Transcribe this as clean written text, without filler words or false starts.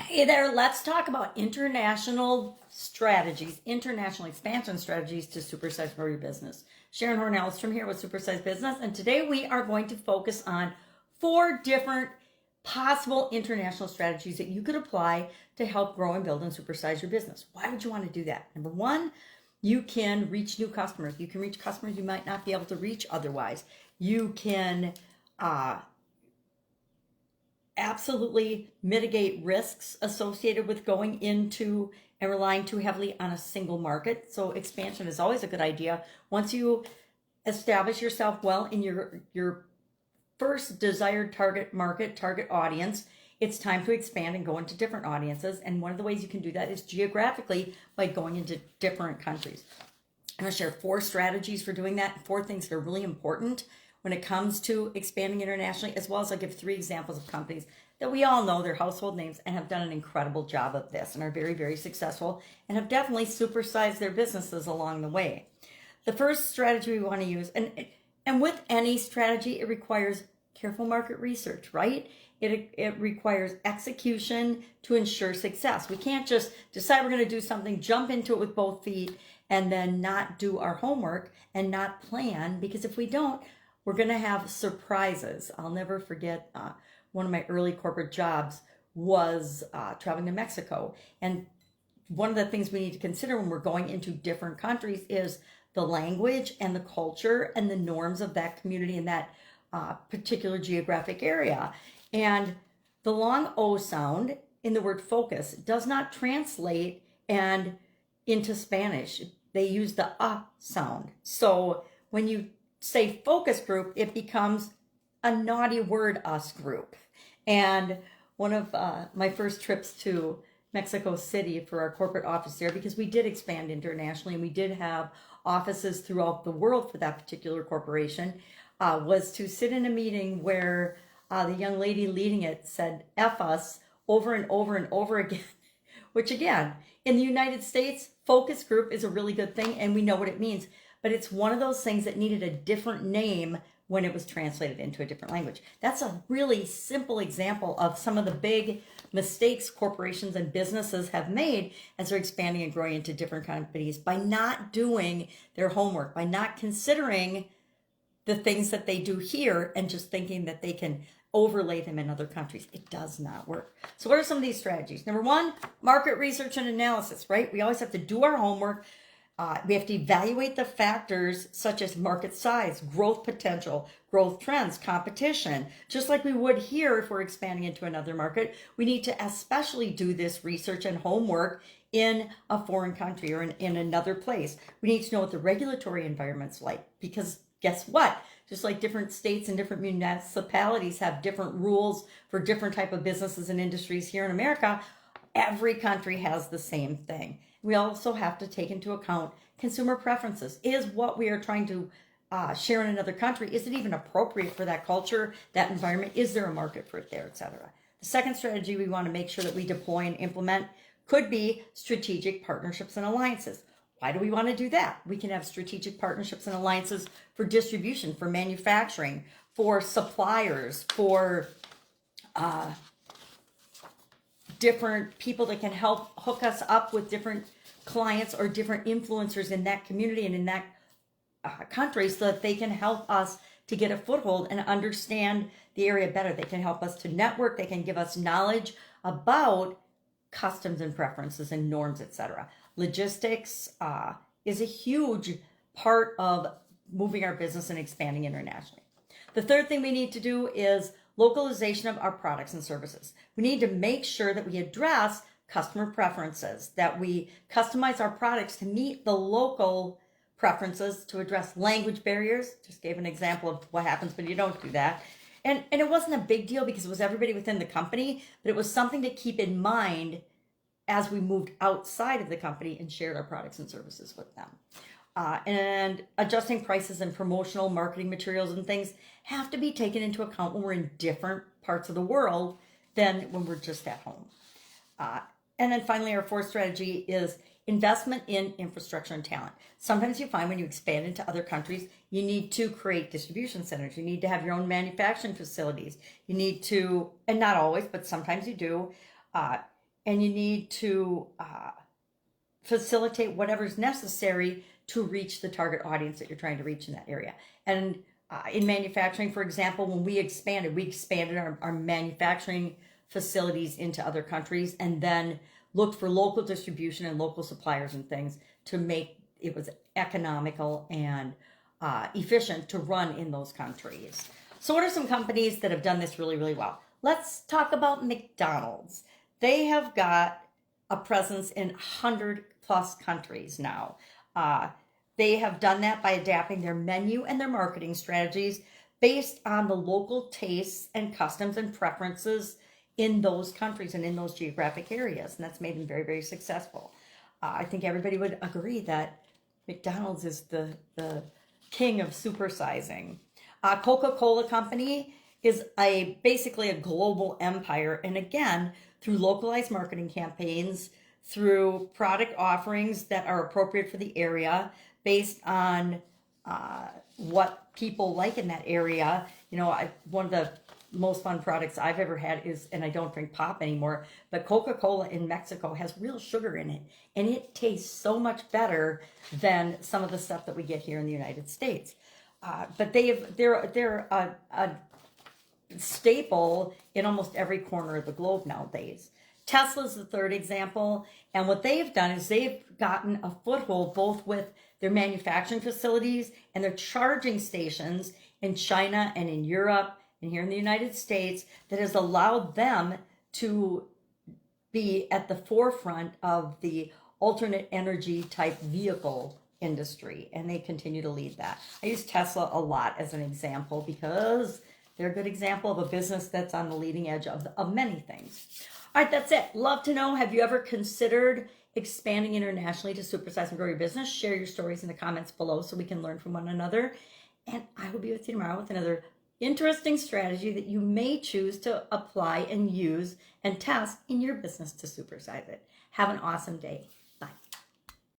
Hey there, let's talk about international strategies, international expansion strategies to supersize grow your business. Sharon Horne-Ellstrom here with Supersize Business, and today we are going to focus on 4 different possible international strategies that you could apply to help grow and build and supersize your business. Why would you want to do that? Number 1, you can reach new customers. You can reach customers you might not be able to reach otherwise. You can absolutely mitigate risks associated with going into and relying too heavily on a single market. So expansion is always a good idea. Once you establish yourself well in your first desired target market, target audience, it's time to expand and go into different audiences. And one of the ways you can do that is geographically by going into different countries. I'm going to share 4 strategies for doing that, 4 things that are really important when it comes to expanding internationally, as well as I'll give 3 examples of companies that we all know, they're household names, and have done an incredible job of this and are very, very successful and have definitely supersized their businesses along the way. The first strategy we want to use, and with any strategy, it requires careful market research, right? It requires execution to ensure success. We can't just decide we're going to do something, jump into it with both feet, and then not do our homework and not plan, because if we don't, we're going to have surprises. I'll never forget one of my early corporate jobs was traveling to Mexico. And one of the things we need to consider when we're going into different countries is the language and the culture and the norms of that community in that particular geographic area. And the long O sound in the word focus does not translate and into Spanish. They use the sound. So when you say focus group, it becomes a naughty word, us group. And one of my first trips to Mexico City for our corporate office there, because we did expand internationally and we did have offices throughout the world for that particular corporation, was to sit in a meeting where the young lady leading it said F us over and over and over again, which again, in the United States, focus group is a really good thing and we know what it means. But it's one of those things that needed a different name when it was translated into a different language. That's a really simple example of some of the big mistakes corporations and businesses have made as they're expanding and growing into different companies by not doing their homework, by not considering the things that they do here and just thinking that they can overlay them in other countries. It does not work. So what are some of these strategies? Number 1, market research and analysis, right? We always have to do our homework. We have to evaluate the factors such as market size, growth potential, growth trends, competition. Just like we would here if we're expanding into another market, we need to especially do this research and homework in a foreign country or in another place. We need to know what the regulatory environment's like, because guess what? Just like different states and different municipalities have different rules for different type of businesses and industries here in America, every country has the same thing. We also have to take into account consumer preferences. Is what we are trying to share in another country, is it even appropriate for that culture, that environment? Is there a market for it there, etc.? The second strategy we want to make sure that we deploy and implement could be strategic partnerships and alliances. Why do we want to do that? We can have strategic partnerships and alliances for distribution, for manufacturing, for suppliers, for different people that can help hook us up with different clients or different influencers in that community and in that country so that they can help us to get a foothold and understand the area better. They can help us to network. They can give us knowledge about customs and preferences and norms, etc. Logistics is a huge part of moving our business and expanding internationally. The third thing we need to do is localization of our products and services. We need to make sure that we address customer preferences, that we customize our products to meet the local preferences, to address language barriers. Just gave an example of what happens when you don't do that. And it wasn't a big deal because it was everybody within the company, but it was something to keep in mind as we moved outside of the company and shared our products and services with them. And adjusting prices and promotional marketing materials and things have to be taken into account when we're in different parts of the world than when we're just at home. And then finally, our 4th strategy is investment in infrastructure and talent. Sometimes you find when you expand into other countries, you need to create distribution centers. You need to have your own manufacturing facilities. You need to, and not always, but sometimes you do, and you need to facilitate whatever's necessary to reach the target audience that you're trying to reach in that area. And in manufacturing, for example, when we expanded our manufacturing facilities into other countries, and then looked for local distribution and local suppliers and things to make it was economical and efficient to run in those countries. So what are some companies that have done this really, really well? Let's talk about McDonald's. They have got a presence in 100 plus countries now. They have done that by adapting their menu and their marketing strategies based on the local tastes and customs and preferences in those countries and in those geographic areas. And that's made them very, very successful. I think everybody would agree that McDonald's is the king of supersizing. Coca-Cola Company is basically a global empire. And again, through localized marketing campaigns, through product offerings that are appropriate for the area based on what people like in that area. You know, one of the most fun products I've ever had is, and I don't drink pop anymore, but Coca-Cola in Mexico has real sugar in it, and it tastes so much better than some of the stuff that we get here in the United States. But they're a staple in almost every corner of the globe nowadays. Tesla's the third example, and what they've done is they've gotten a foothold both with their manufacturing facilities and their charging stations in China and in Europe and here in the United States that has allowed them to be at the forefront of the alternate energy type vehicle industry, and they continue to lead that. I use Tesla a lot as an example because they're a good example of a business that's on the leading edge of many things. All right, that's it. Love to know, have you ever considered expanding internationally to supersize and grow your business? Share your stories in the comments below so we can learn from one another. And I will be with you tomorrow with another interesting strategy that you may choose to apply and use and test in your business to supersize it. Have an awesome day.